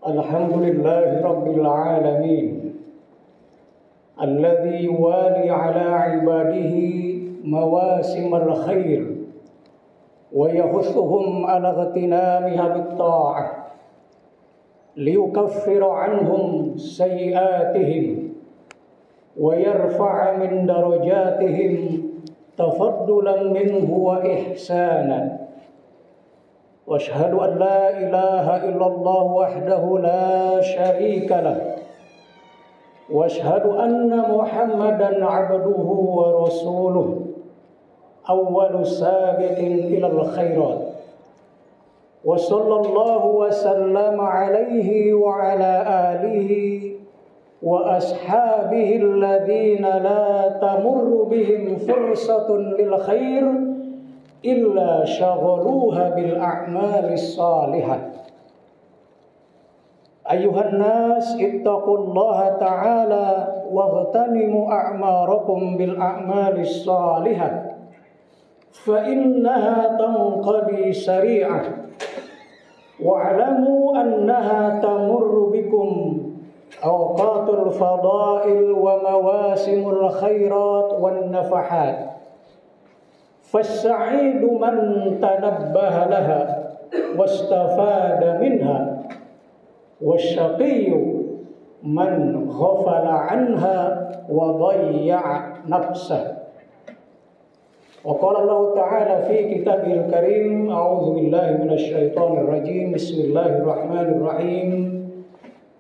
Alhamdulillahi Rabbil Alamin Alladhi wali ala ibadihi mawasim al-khair wa yahuthuhum ala ghatinamiha bit-ta'ah liyukaffira anhum sayiatihim wa yarfa'a min darajatihim tafaddulan minhu wa ihsanan. واشهد ان لا اله الا الله وحده لا شريك له واشهد ان محمدا عبده ورسوله اول سابق الى الخيرات وصلى الله وسلم عليه وعلى اله واصحابه الذين لا تمر بهم فرصه للخير illa syaghaluha bil a'malis salihah. Ayuhan nas ittaqullaha ta'ala waghtanimu a'marakum bil a'malis salihah fa innaha tanqadi sari'ah wa'lamu annaha tamurru bikum awqatul fadail wa mawasimul khairat wan nafahat. فالسعيد من تنبه لها واستفاد منها والشقي من غفل عنها وضيع نفسه. وقال الله تعالى في كتابه الكريم أعوذ بالله من الشيطان الرجيم بسم الله الرحمن الرحيم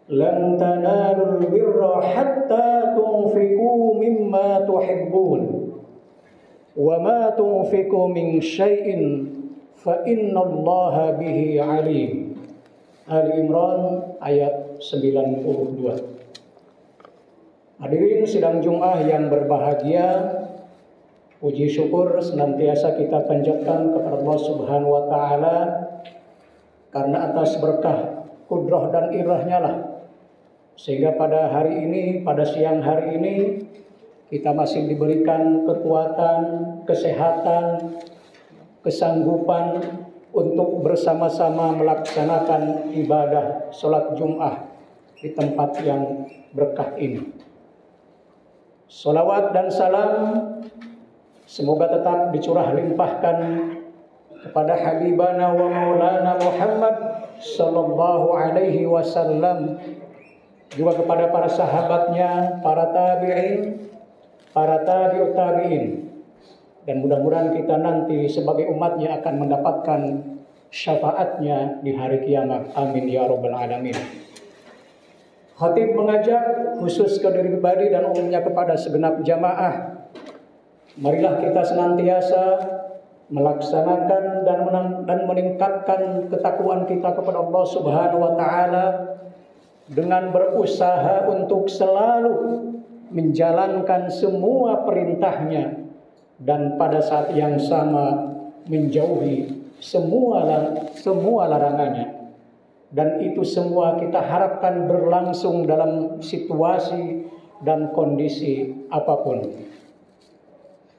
لن تنالوا البر حتى تنفقوا مما تحبون وَمَا تُنْفِقُوا مِنْ شَيْءٍ فَإِنَّ اللَّهَ بِهِ عَلِيمٌ. Ali Imran ayat 92. Hadirin sidang Jumat yang berbahagia, puji syukur senantiasa kita panjatkan kepada Allah Subhanahu wa taala karena atas berkah, kudrah dan irahnya lah sehingga pada hari ini, pada siang hari ini kita masih diberikan kekuatan, kesehatan, kesanggupan untuk bersama-sama melaksanakan ibadah sholat Jum'ah di tempat yang berkah ini. Salawat dan salam semoga tetap dicurah limpahkan kepada Habibana wa Maulana Muhammad sallallahu alaihi wasallam, juga kepada para sahabatnya, para tabi'in, para tabi'ut tabi'in, dan mudah-mudahan kita nanti sebagai umatnya akan mendapatkan syafaatnya di hari kiamat. Amin ya rabbal alamin. Khatib mengajak khusus ke diri pribadi dan umumnya kepada segenap jamaah, marilah kita senantiasa melaksanakan dan meningkatkan ketakwaan kita kepada Allah Subhanahu wa taala dengan berusaha untuk selalu menjalankan semua perintahnya dan pada saat yang sama menjauhi semua larangannya, dan itu semua kita harapkan berlangsung dalam situasi dan kondisi apapun.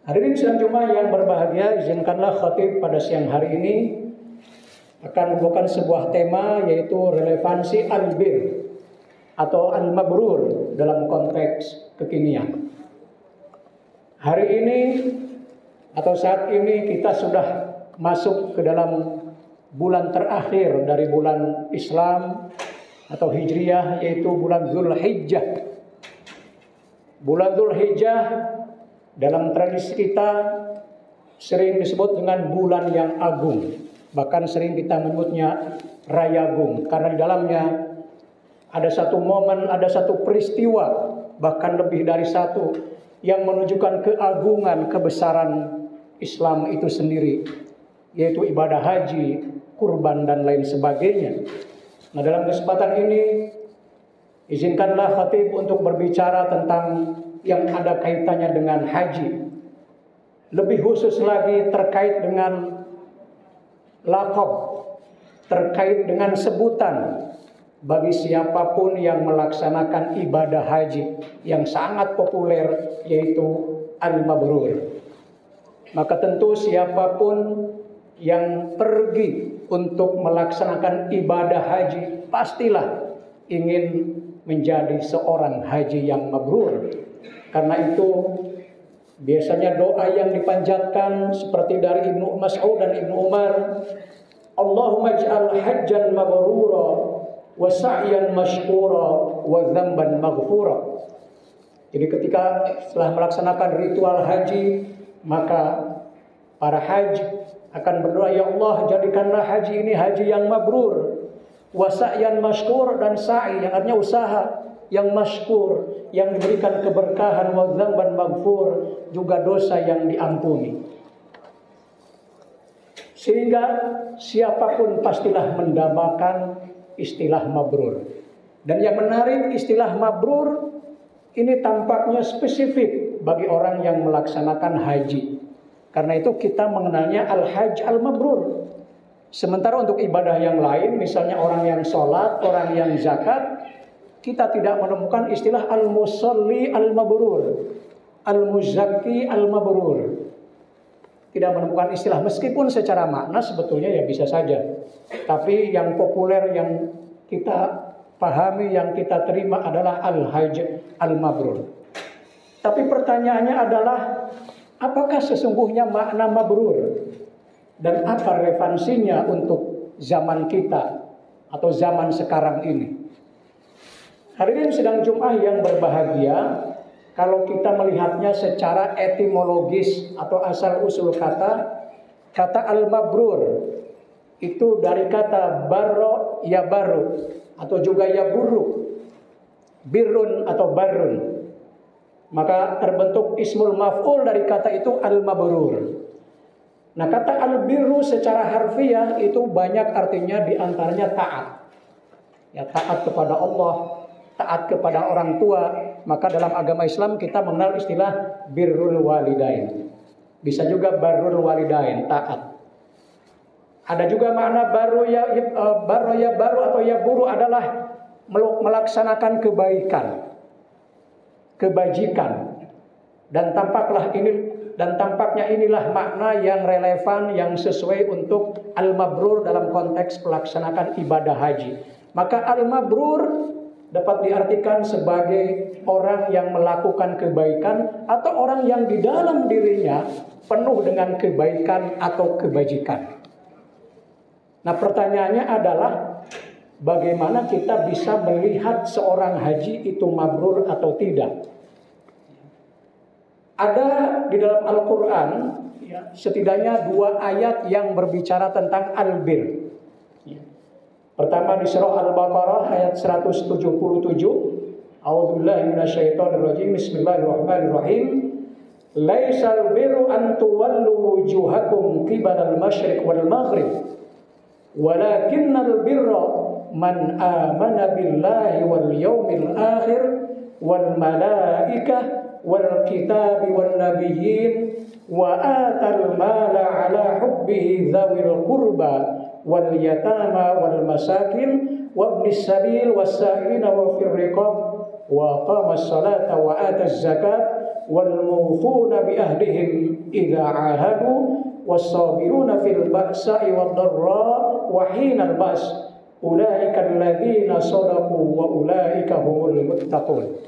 Hadirin sidang Jumat yang berbahagia, izinkanlah khatib pada siang hari ini akan membawakan sebuah tema, yaitu relevansi albir atau al-mabrur dalam konteks kekinian. Hari ini atau saat ini kita sudah masuk ke dalam bulan terakhir dari bulan Islam atau Hijriyah, yaitu bulan Dzulhijjah. Bulan Dzulhijjah dalam tradisi kita sering disebut dengan bulan yang agung. Bahkan sering kita menyebutnya Raya Agung karena di dalamnya ada satu momen, ada satu peristiwa, bahkan lebih dari satu, yang menunjukkan keagungan, kebesaran Islam itu sendiri, yaitu ibadah haji, kurban, dan lain sebagainya. Nah, dalam kesempatan ini, izinkanlah khatib untuk berbicara tentang yang ada kaitannya dengan haji. Lebih khusus lagi terkait dengan laqab, terkait dengan sebutan bagi siapapun yang melaksanakan ibadah haji yang sangat populer, yaitu al-mabrur. Maka tentu siapapun yang pergi untuk melaksanakan ibadah haji pastilah ingin menjadi seorang haji yang mabrur. Karena itu biasanya doa yang dipanjatkan seperti dari Ibnu Mas'ud dan Ibnu Umar, Allahumma ij'al hajjan mabrura wa sa'yan mashkura wa dzamban maghfura. Jadi ketika setelah melaksanakan ritual haji, maka para haji akan berdoa, ya Allah, jadikanlah haji ini haji yang mabrur, wa sa'yan mashkur, dan sa'i yang artinya usaha yang mashkur, yang diberikan keberkahan, wa dzamban maghfur, juga dosa yang diampuni. Sehingga siapapun pastilah mendambakan istilah mabrur. Dan yang menarik, istilah mabrur ini tampaknya spesifik bagi orang yang melaksanakan haji. Karena itu kita mengenalnya al-hajj al-mabrur. Sementara untuk ibadah yang lain, misalnya orang yang sholat, orang yang zakat, kita tidak menemukan istilah al-musalli al-mabrur, al-muzakki al-mabrur. Tidak menemukan istilah, meskipun secara makna sebetulnya ya bisa saja. Tapi yang populer, yang kita pahami, yang kita terima adalah al-hajj al-mabrur. Tapi pertanyaannya adalah, apakah sesungguhnya makna mabrur? Dan apa relevansinya untuk zaman kita atau zaman sekarang ini? Hadirin sidang Jumat yang berbahagia, kalau kita melihatnya secara etimologis atau asal usul kata al-mabrur itu dari kata barro ya baru atau juga ya buruk, birrun atau barun. Maka terbentuk ismul maf'ul dari kata itu al-mabrur. Nah, kata al-birru secara harfiah itu banyak artinya, diantaranya taat. Ya, taat kepada Allah, taat kepada orang tua. Maka dalam agama Islam kita mengenal istilah birrul walidain. Bisa juga barrul walidain, taat. Ada juga makna baru atau ya buru adalah melaksanakan kebaikan, kebajikan. Dan tampaknya inilah makna yang relevan, yang sesuai untuk al-mabrur dalam konteks pelaksanaan ibadah haji. Maka al-mabrur dapat diartikan sebagai orang yang melakukan kebaikan atau orang yang di dalam dirinya penuh dengan kebaikan atau kebajikan. Nah, pertanyaannya adalah bagaimana kita bisa melihat seorang haji itu mabrur atau tidak? Ada di dalam Al-Quran setidaknya 2 ayat yang berbicara tentang albir. Pertama di surah Al-Baqarah ayat 177. A'udzubillahi minasyaitonirrajim. Bismillahirrahmanirrahim. Laisal birru an tuwallu wujuhakum qibalal masyriq wal maghrib. Walakinnal birra man amana billahi wal yawmil akhir wal malaikah wal kitabi wal nabiyyin wa atal mala ala hubbihi dzawil qurba wal yatama wal masakin wa ibnis sabil was sa'ilina wa fir riqab wa qama as-salata wa ata az-zakat wal mufuna bi ahdihim idza ahadu was sabiruna fil ba'sa'i wad dharra wa hinal ba's ulaika alladziina shadaqu wa ulaika humul muttaqun.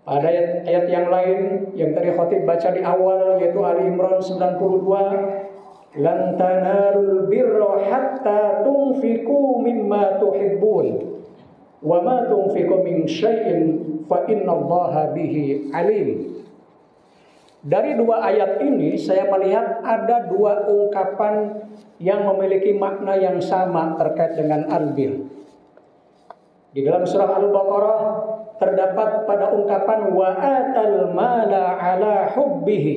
Pada ayat yang lain yang tadi khatib baca di awal, yaitu Ali Imran 92, lan tanalul birra hatta tunfiqu mimma tuhibbun wa ma tunfiqu min syai'in fa innallaha bihi alim. Dari 2 ayat ini saya melihat ada 2 ungkapan yang memiliki makna yang sama terkait dengan albir. Di dalam surah Al-Baqarah terdapat pada ungkapan wa atal mala ala hubbihi.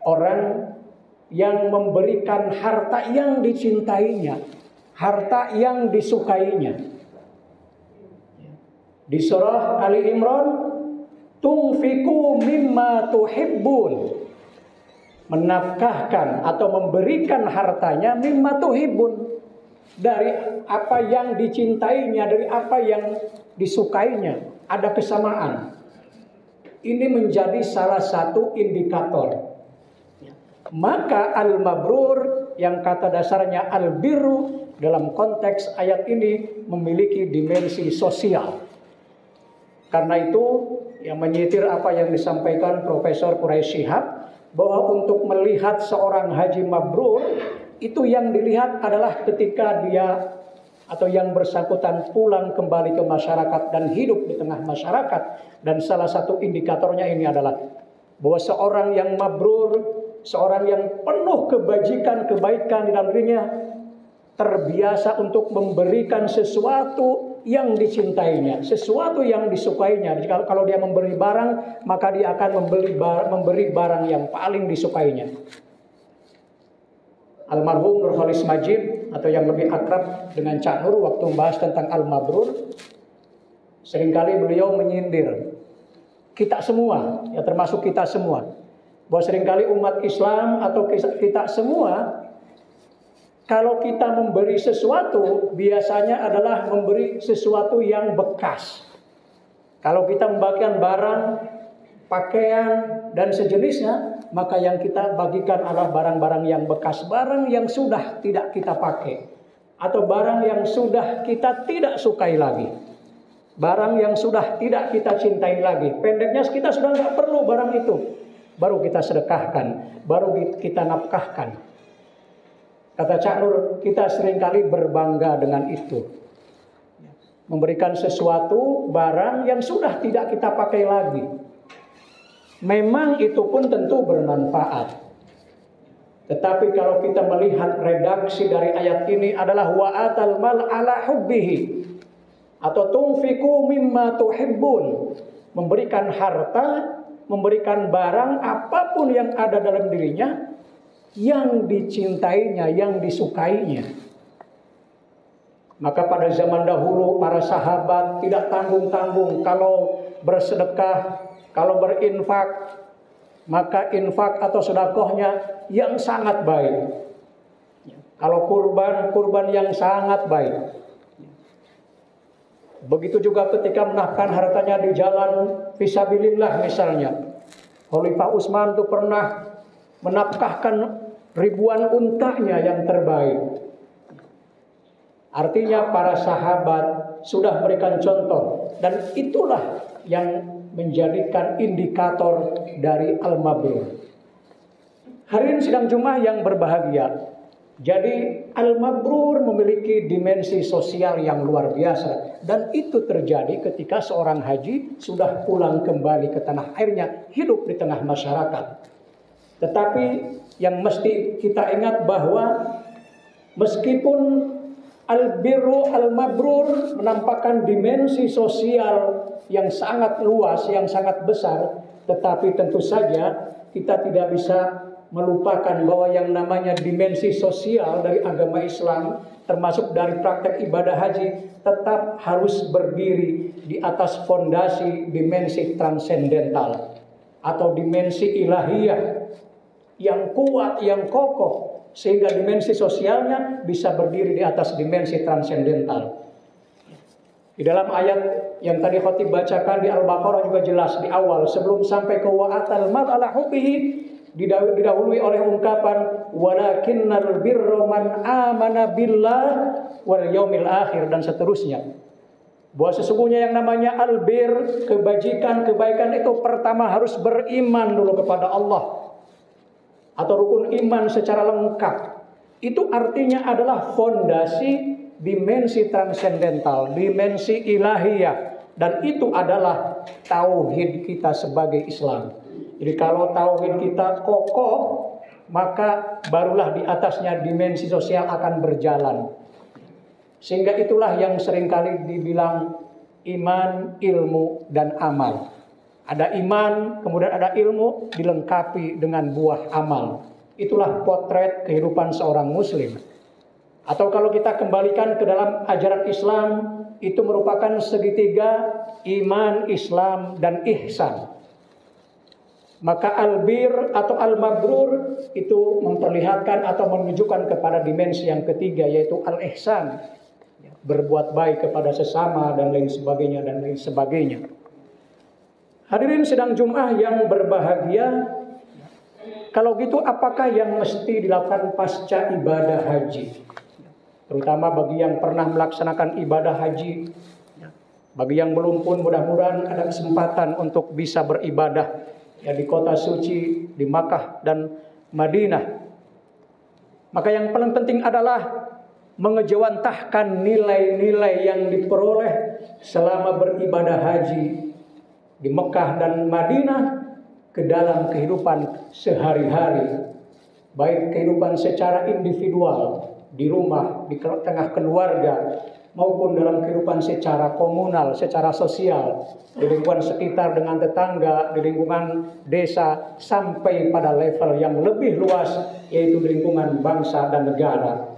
Orang yang memberikan harta yang dicintainya, harta yang disukainya. Di surah Ali Imran, tunfiku mimma tuhibbun, menafkahkan atau memberikan hartanya mimma tuhibbun, dari apa yang dicintainya, dari apa yang disukainya. Ada kesamaan. Ini menjadi salah satu indikator. Maka al-mabrur yang kata dasarnya al-birru dalam konteks ayat ini memiliki dimensi sosial. Karena itu yang menyitir apa yang disampaikan Profesor Quraisy Shihab, bahwa untuk melihat seorang haji mabrur itu yang dilihat adalah ketika dia atau yang bersangkutan pulang kembali ke masyarakat dan hidup di tengah masyarakat. Dan salah satu indikatornya ini adalah bahwa seorang yang mabrur, seorang yang penuh kebajikan, kebaikan di dalam dirinya, terbiasa untuk memberikan sesuatu yang dicintainya, sesuatu yang disukainya. Kalau dia memberi barang, maka dia akan memberi barang yang paling disukainya. Almarhum Nur Khalis Majid, atau yang lebih akrab dengan Cak Nur, waktu membahas tentang Al-Mabrur, seringkali beliau menyindir kita semua, ya termasuk kita semua, bahwa seringkali umat Islam atau kita semua, kalau kita memberi sesuatu, biasanya adalah memberi sesuatu yang bekas. Kalau kita membagikan barang, pakaian, dan sejenisnya, maka yang kita bagikan adalah barang-barang yang bekas, barang yang sudah tidak kita pakai, atau barang yang sudah kita tidak sukai lagi, barang yang sudah tidak kita cintai lagi. Pendeknya kita sudah nggak perlu barang itu, baru kita sedekahkan, baru kita nafkahkan. Kata Cak Nur, kita seringkali berbangga dengan itu, memberikan sesuatu barang yang sudah tidak kita pakai lagi. Memang itu pun tentu bermanfaat. Tetapi kalau kita melihat redaksi dari ayat ini adalah wa atal mal ala hubbihi, atau tunfiku mimma tuhibbun, memberikan harta, memberikan barang apapun yang ada dalam dirinya yang dicintainya, yang disukainya. Maka pada zaman dahulu para sahabat tidak tanggung-tanggung kalau bersedekah, kalau berinfak, maka infak atau sedekahnya yang sangat baik. Kalau kurban yang sangat baik. Begitu juga ketika menafkahkan hartanya di jalan fisabilillah misalnya. Khalifah Utsman itu pernah menafkahkan ribuan untanya yang terbaik. Artinya para sahabat sudah memberikan contoh, dan itulah yang menjadikan indikator dari Al-Mabrur. Hari ini sidang Jumat yang berbahagia. Jadi Al-Mabrur memiliki dimensi sosial yang luar biasa, dan itu terjadi ketika seorang haji sudah pulang kembali ke tanah airnya, hidup di tengah masyarakat. Tetapi yang mesti kita ingat bahwa meskipun Al-Birru Al-Mabrur menampakkan dimensi sosial yang sangat luas, yang sangat besar, tetapi tentu saja kita tidak bisa melupakan bahwa yang namanya dimensi sosial dari agama Islam, termasuk dari praktek ibadah haji, tetap harus berdiri di atas fondasi dimensi transendental atau dimensi ilahiyah yang kuat, yang kokoh, sehingga dimensi sosialnya bisa berdiri di atas dimensi transendental. Di dalam ayat yang tadi khotib bacakan di Al-Baqarah juga jelas di awal, sebelum sampai ke wa'atal mal ala hubbihi, didahului oleh ungkapan walakinnal birra man amana billah wal yaumil akhir, dan seterusnya. Bahwa sesungguhnya yang namanya albir, kebajikan, kebaikan itu pertama harus beriman dulu kepada Allah, atau rukun iman secara lengkap. Itu artinya adalah fondasi dimensi transendental, dimensi ilahiyah, dan itu adalah tauhid kita sebagai Islam. Jadi kalau tauhid kita kokoh, maka barulah di atasnya dimensi sosial akan berjalan. Sehingga itulah yang seringkali dibilang iman, ilmu, dan amal. Ada iman, kemudian ada ilmu, dilengkapi dengan buah amal. Itulah potret kehidupan seorang muslim. Atau kalau kita kembalikan ke dalam ajaran Islam, itu merupakan segitiga iman, Islam, dan ihsan. Maka albir atau al-mabrur itu memperlihatkan atau menunjukkan kepada dimensi yang ketiga, yaitu al-ihsan. Berbuat baik kepada sesama dan lain sebagainya dan lain sebagainya. Hadirin sidang Jumat yang berbahagia, kalau gitu apakah yang mesti dilakukan pasca ibadah haji? terutama bagi yang pernah melaksanakan ibadah haji. Bagi yang belum pun mudah-mudahan ada kesempatan untuk bisa beribadah ya di kota suci, di Makkah dan Madinah. Maka yang paling penting adalah mengejawantahkan nilai-nilai yang diperoleh selama beribadah haji di Mekah dan Madinah ke dalam kehidupan sehari-hari, baik kehidupan secara individual di rumah, di tengah keluarga, maupun dalam kehidupan secara komunal, secara sosial, di lingkungan sekitar dengan tetangga, di lingkungan desa, sampai pada level yang lebih luas, yaitu di lingkungan bangsa dan negara.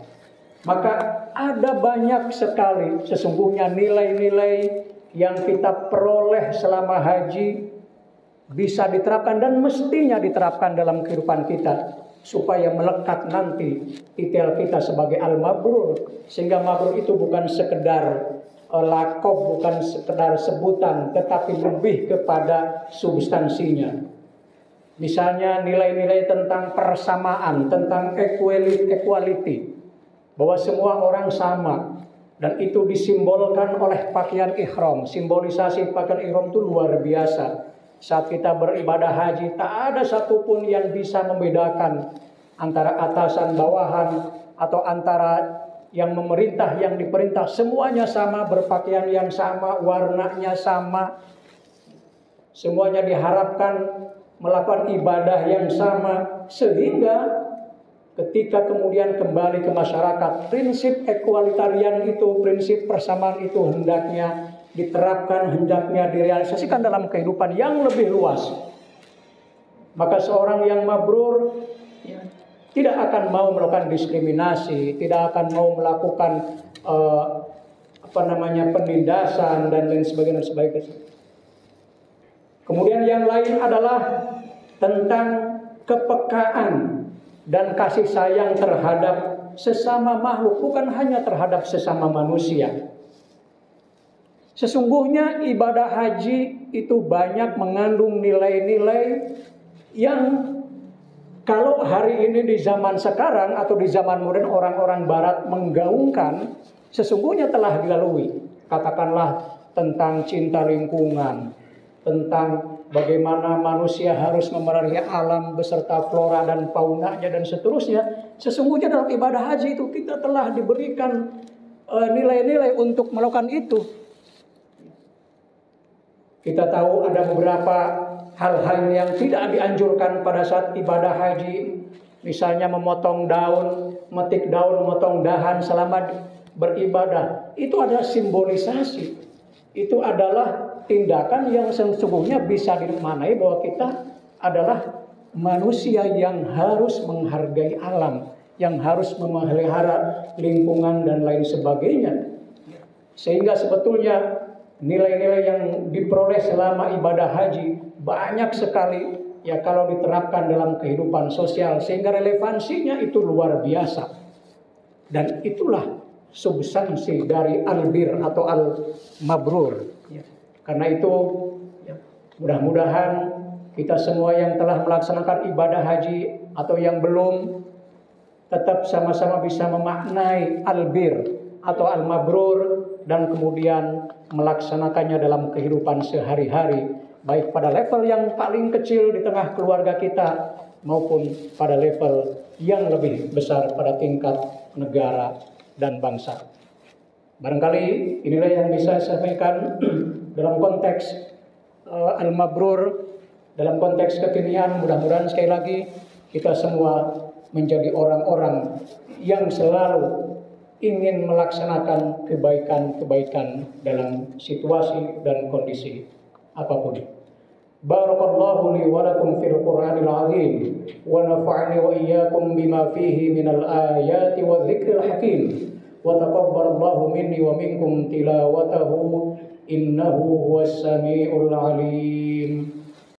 Maka ada banyak sekali sesungguhnya nilai-nilai yang kita peroleh selama haji bisa diterapkan dan mestinya diterapkan dalam kehidupan kita, supaya melekat nanti titel kita sebagai al-mabrur, sehingga mabrur itu bukan sekedar lakob, bukan sekedar sebutan, tetapi lebih kepada substansinya. Misalnya nilai-nilai tentang persamaan, tentang equality, bahwa semua orang sama, dan itu disimbolkan oleh pakaian ihram. Simbolisasi pakaian ihram itu luar biasa. Saat kita beribadah haji, tak ada satupun yang bisa membedakan antara atasan bawahan atau antara yang memerintah yang diperintah. Semuanya sama, berpakaian yang sama, warnanya sama. Semuanya diharapkan melakukan ibadah yang sama, sehingga ketika kemudian kembali ke masyarakat, prinsip equalitarian itu, prinsip persamaan itu hendaknya diterapkan, hendaknya direalisasikan dalam kehidupan yang lebih luas. Maka seorang yang mabrur ya, tidak akan mau melakukan diskriminasi, tidak akan mau melakukan penindasan dan lain sebagainya. Kemudian yang lain adalah tentang kepekaan dan kasih sayang terhadap sesama makhluk, bukan hanya terhadap sesama manusia. Sesungguhnya ibadah haji itu banyak mengandung nilai-nilai yang kalau hari ini di zaman sekarang atau di zaman modern orang-orang barat menggaungkan, sesungguhnya telah dilalui. Katakanlah tentang cinta lingkungan, tentang bagaimana manusia harus memelihara alam beserta flora dan faunanya dan seterusnya. Sesungguhnya dalam ibadah haji itu kita telah diberikan nilai-nilai untuk melakukan itu. Kita tahu ada beberapa hal-hal yang tidak dianjurkan pada saat ibadah haji. Misalnya memotong daun, metik daun, memotong dahan selama beribadah. Itu adalah simbolisasi. Itu adalah tindakan yang sesungguhnya bisa dimaknai bahwa kita adalah manusia yang harus menghargai alam, yang harus memelihara lingkungan dan lain sebagainya. Sehingga sebetulnya nilai-nilai yang diperoleh selama ibadah haji banyak sekali ya kalau diterapkan dalam kehidupan sosial, sehingga relevansinya itu luar biasa. Dan itulah substansi dari albir atau al-mabrur. Karena itu mudah-mudahan kita semua yang telah melaksanakan ibadah haji atau yang belum, tetap sama-sama bisa memaknai albir atau al-mabrur dan kemudian melaksanakannya dalam kehidupan sehari-hari, baik pada level yang paling kecil di tengah keluarga kita maupun pada level yang lebih besar pada tingkat negara dan bangsa. Barangkali inilah yang bisa saya sampaikan dalam konteks al-mabrur, dalam konteks kekinian. Mudah-mudahan sekali lagi kita semua menjadi orang-orang yang selalu ingin melaksanakan kebaikan-kebaikan dalam situasi dan kondisi apapun. Barakallahu li wa lakum fil Qur'anil azim wa nafa'ani wa iyyakum bima fihi minal ayati wa dzikril hakim wa taqabbalallahu minni wa minkum tilawatahu innahu huwas samiul alim.